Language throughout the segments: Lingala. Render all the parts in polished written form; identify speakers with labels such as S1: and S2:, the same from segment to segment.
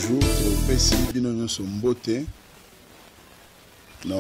S1: bonjour, topesi bino nyonso mbote na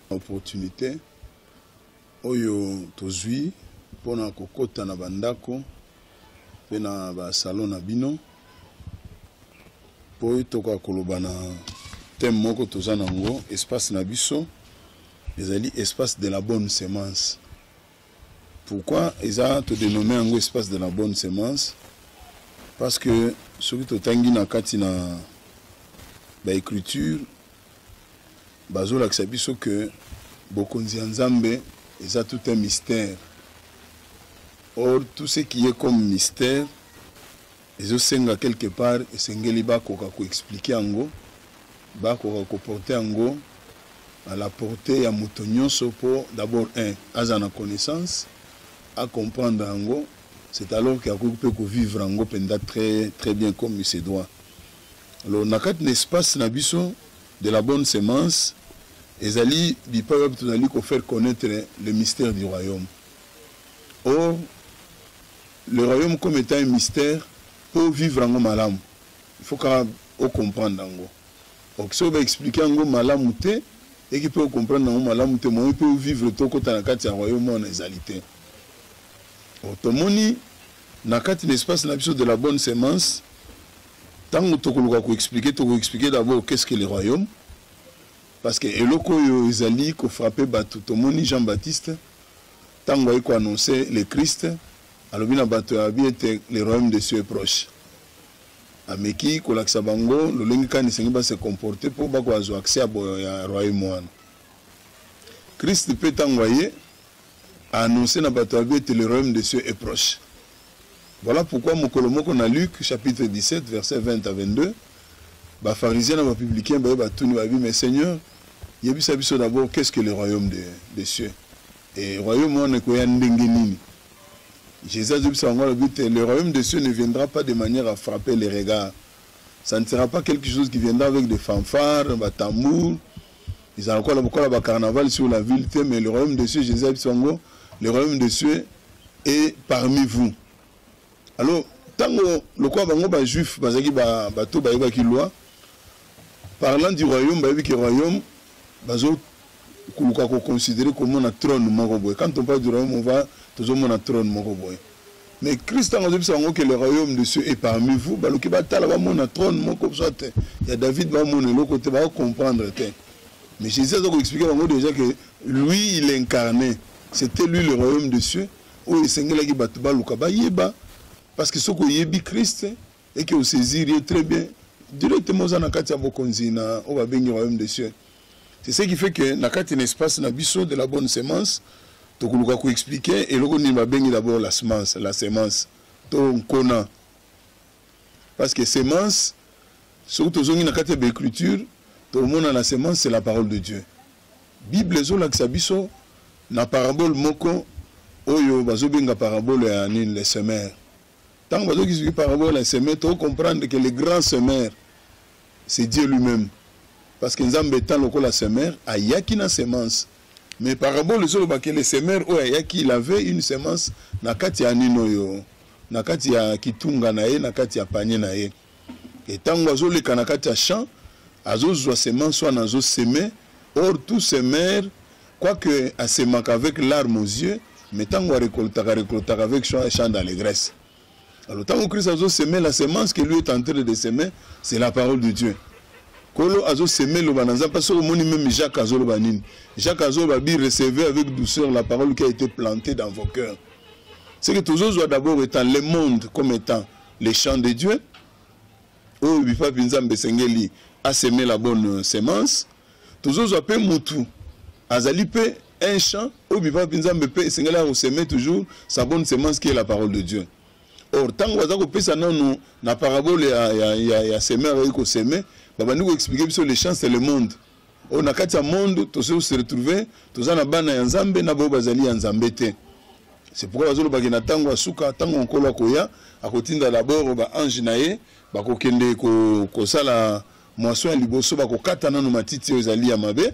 S1: opportunité oyo tozwi pona kokota na bandako pe na ba salon na bino po toka koloba na thème moko toza nango espace na biso ezali espace de la bonne semence. Pourquoi eza to dénommer yango espace de la bonne semence? Parce que soki totangi na kati na ba écriture bazolakisa biso que bokonzi ya Nzambe eza tout un mystère. Or tout ce qui est comme mystère ezosenga quelque part esengeli bakoka ko expliquer yango bakoka ko porter yango à la portée ya moto nyonso po d'abord aza na connaissance à comprendre yango. C'est alors qu'il y a peut vivre en penda très bien comme il se doit. Alors, dans un espace de la bonne semence, les alliés peuvent faire connaître le mystère du royaume. Or, le royaume comme étant un mystère peut vivre en malam. Il faut qu'on comprenne. Donc, si on va expliquer en malam et qu'il peut comprendre en malam, il peut vivre tout côté dans le royaume en égalité. Automoni na kati l'espace na biso de la bonne semence tant tokoluka ko expliquer d'abord qu'est-ce que le royaume, parce que eloko yo ezali ko frapper bato tomoni Jean-Baptiste tant ko annoncer le Christ alobi na bato ya bi était le royaume de Dieu est proche ameki ko laksa bango lolengi kani sengi ba se comporter pour ba ko azo accès à royaume wana. Christ peut envoyer annoncer na bato ya bi était le royaume de Dieu est proche. Voilà pourquoi mon colomoko na Luc chapitre 17 verset 20 à 22 ba pharisiens na ba publicains ba tuni ba bi mais Seigneur yebisa biso d'abord qu'est-ce que le royaume des cieux et royaume on ko ya ndenge nini. Jésus a dit le royaume des cieux ne viendra pas de manière à frapper les regards. Ça ne sera pas quelque chose qui viendra avec des fanfares, des tambours. Ils ont encore la carnaval sur la ville, mais le royaume des cieux, Jésus a dit le royaume des cieux est parmi vous. Alors, tant que le juif, parlant du royaume, le royaume, on considérer comme un trône. Quand on parle du royaume, on va toujours un trône. Mais Christ a dit que le royaume de Dieu est parmi vous. Il y a David qui va comprendre. Mais Jésus a expliqué déjà que lui, il incarnait. C'était lui le royaume de Dieu. Où il s'est parce que ce qu'on y Christ et que vous saisiriez très bien directement dans le royaume de Dieu. C'est ce qui fait que dans un espace de la bonne semence, tu peux expliquer et le on d'abord la semence, parce que semence, surtout dans l'écriture, tout le monde a la semence, c'est la parole de Dieu. Bible est la parabole moko oyo bazobenga parabole ya nini les semeurs. Tant que vous parabole les semeurs, tu comprendre que le grand semeur c'est Dieu lui-même. Parce que Nzambe étant la semeur, ayaki na semence. Mais parabole que les semeurs ayaki il avait une semence na kati ya nino yo, na kati ya kitunga na ye, na kati ya panier na ye. Et tant que le na kati ya champ, azo zo semence soit nazo semer. Or tout semeur quoique à semer avec larmes aux yeux, mais tant qu'on récolte avec chant d'allégresse. Alors tant que Christ a semé la semence que lui est en train de semer, c'est la parole de Dieu. Kolo azo semé le bananza parce que moni même Jacques Azolo banine. Jacques Azolo bi recevez avec douceur la parole qui a été plantée dans vos cœurs. C'est que toujours doit d'abord étant le monde comme étant les champs de Dieu. Oh bifa binzambe sengeli a semé la bonne semence. Toujours doit pe mutu azali pe un champ où bifa binzambe pe sengeli a semer toujours sa bonne semence qui est la parole de Dieu. Or tant que vous pesa non na parabole ya semeur ko semer baba nous expliquer sur les champs c'est le monde. On a quatre monde tous se retrouver tous na bana ya Nzambe na bo bazali ya Nzambe te. C'est pourquoi bazolo bagina tango asuka tango nkolo koya akotinda d'abord ba ange nae ba ko kende ko sala moisson ya liboso ba ko kata nanu matiti ezali ya mabe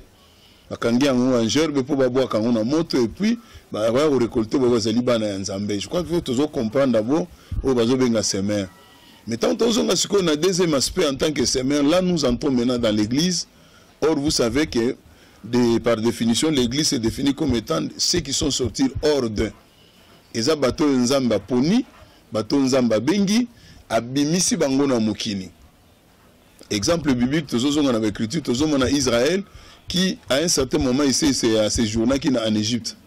S1: bakangi yango angerbe po ba boaka ngo na moto et puis ba récolter ba bazali bana ya Nzambe. Je crois que vous tous comprendre d'abord au bazo benga semeur. Mais tant qu'on a un deuxième aspect en tant que semeur, là nous entrons maintenant dans l'église. Or, vous savez que par définition, l'église est définie comme étant ceux qui sont sortis hors d'eux. Et ça, bateau nzamba poni, bateau nzamba bengi, abimisi bango na mukini. Exemple biblique, tous on a écrit, tous on a Israël qui à un certain moment ici c'est à ces jours-là qui est en Égypte.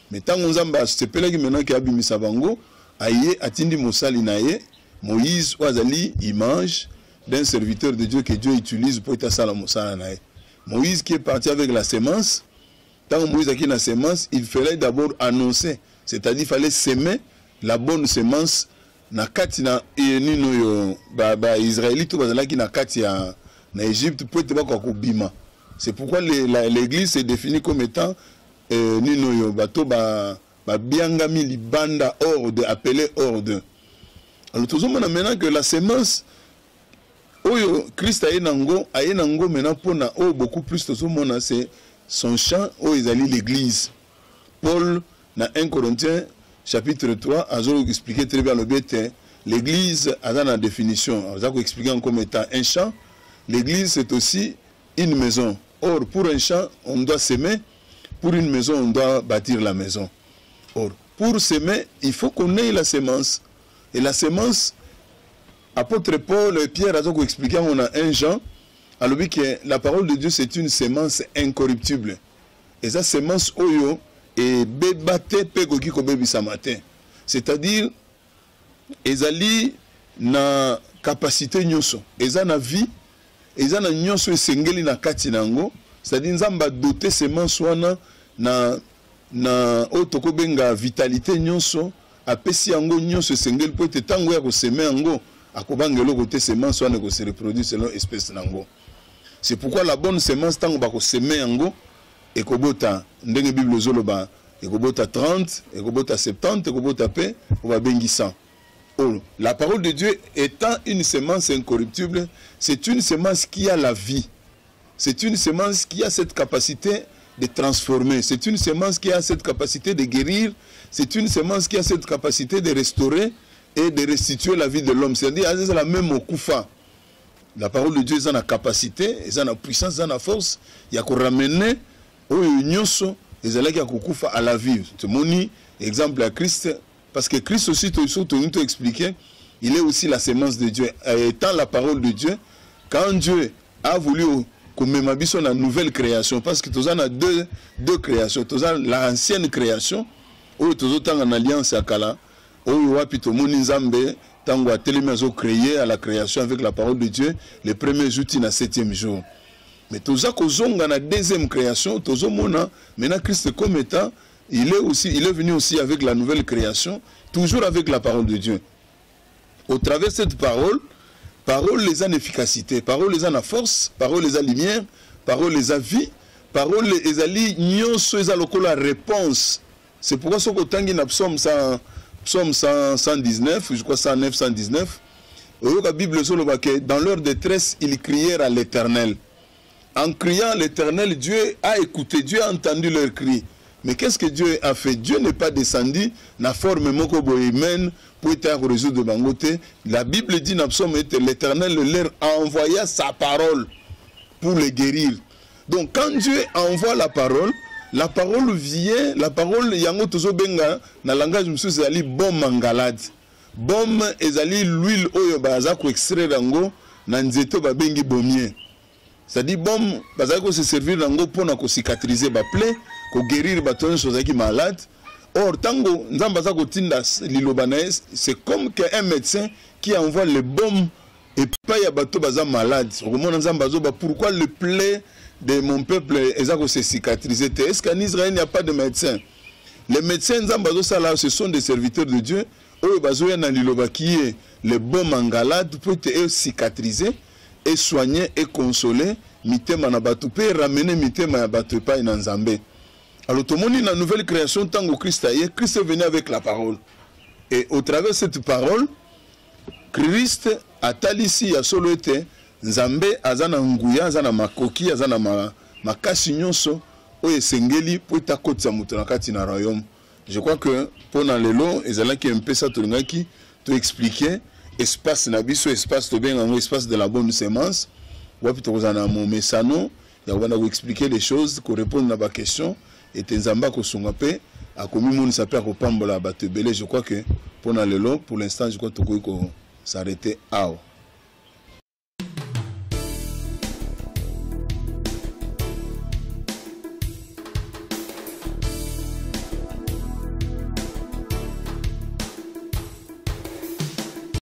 S1: Mais tant qu'on nzamba c'est pelé qui maintenant qui abimisa bango, aye atindi mosali naye, Moïse wazali image d'un serviteur de Dieu que Dieu utilise pour être sala mosala naye. Moïse qui est parti avec la sémence, tant que Moïse a quitté la sémence, il fallait d'abord annoncer, c'est-à-dire qu'il fallait s'aimer la bonne sémence na kati na nino yo ba Israélite bazala ki na kati ya na Égypte pour être ba ko bima. C'est pourquoi l'église est définie comme étant nino yo bato ba biangami libanda hors de appelé hors de. Alors tout le monde maintenant que la sémence Oyo Christ a nango maintenant pour na beaucoup plus tout le monde c'est son champ où ils allaient l'église. Paul dans 1 Corinthiens chapitre 3 a expliqué très bien le but l'église a dans la définition. On a expliqué comme étant un champ. L'église c'est aussi une maison. Or pour un champ on doit s'aimer, pour une maison on doit bâtir la maison. Or pour s'aimer il faut qu'on ait la sémence et la sémence. Apôtre Paul et Pierre a expliqué on a un Jean, alors que la parole de Dieu c'est une sémence incorruptible. Et cette sémence oyo est bébate pegoki ko bebisa matin. C'est-à-dire ezali na capacité nyonso, eza na vie, eza na nyonso esengeli na kati nango, c'est-à-dire nzamba doté sémence wana na otoko benga vitalité nyonso, apesi yango nyonso esengeli po ete tango ya ko semer yango. Akobangelo côté semence soit ne se reproduit selon espèce nango. C'est pourquoi la bonne semence tant ba ko semer yango et kobota ndenge Bible zoloba et kobota 30 et kobota 70 et kobota pe on va bengi 100. Oh, la parole de Dieu étant une semence incorruptible, c'est une semence qui a la vie. C'est une semence qui a cette capacité de transformer, c'est une semence qui a cette capacité de guérir, c'est une semence qui a cette capacité de restaurer et de restituer la vie de l'homme. C'est-à-dire, c'est la même au Koufa. La parole de Dieu, c'est la capacité, c'est la puissance, c'est la force. Il y a qu'on ramener au Nyonso, et c'est là qu'il y a qu'on Koufa à la vie. C'est mon exemple à Christ, parce que Christ aussi, tout expliqué, il est aussi la sémence de Dieu. Étant la parole de Dieu, quand Dieu a voulu qu'on m'habille sur la nouvelle création, parce que tous en a deux créations. Tous en l'ancienne création, où tous en alliance à Kala, Oyo wapi to moni nzambe tango atelemi azo créer à la création avec la parole de Dieu le premier jour na 7e jour. Mais toza kozonga na deuxième création tozo mona maintenant Christ comme étant il est venu aussi avec la nouvelle création toujours avec la parole de Dieu. Au travers de cette parole les a une efficacité, parole les a la force, parole les a lumière, parole les a vie, parole les a li nyonso les a lokola réponse. C'est pourquoi ce kotangi na psaume 119, je crois 109, 119, la Bible dit que dans leur détresse, ils crièrent à l'Éternel. En criant à l'Éternel, Dieu a écouté, Dieu a entendu leur cri. Mais qu'est-ce que Dieu a fait? Dieu n'est pas descendu dans la forme humaine pour résoudre de bangote. La Bible dit dans Psaume que l'Éternel leur envoya sa parole pour les guérir. Donc quand Dieu envoie la parole vient, la parole yango tozo benga na langage musu ezali baume en galade. Baume ezali l'huile oyo baza ko extraire yango na nzeto ba bengi baumier. C'est-à-dire baume baza ko se servir yango pona ko cicatriser ba plaie, ko guérir ba tonne chose qui malade. Or tango nzamba za ko tinda liloba na c'est comme qu'un médecin qui envoie le baume et pas ya bato baza malade. Romona nzamba zo ba pourquoi le plaie de mon peuple se cicatriser. Est-ce qu'en Israël il n'y a pas de médecins? Les médecins ce sont des serviteurs de Dieu. Qui est le baume en galade pour être cicatrisé et soigner et consoler mitema na batu pe ramener mitema ya batu pa na Nzambe. Alors tout le monde la nouvelle création tant que Christ est venu avec la parole. Et au travers de cette parole, Christ a talisi ya solo ete Nzambe azana nguya azana makoki azana makasi nyonso oyo esengeli po etakotisa moto na kati na royaume. Je crois que pendant lelo ezalaki un peu ça tolingaki to expliquer espace na biso espace to bien espace de la bonne semence wapi to kozana mo mesano ya wana ko expliquer les choses ko répondre na ba question et tenzamba ko sunga pe akomi moni sa pe ko pambola ba te belé. Je crois que pour l'instant je crois to ko s'arrêter.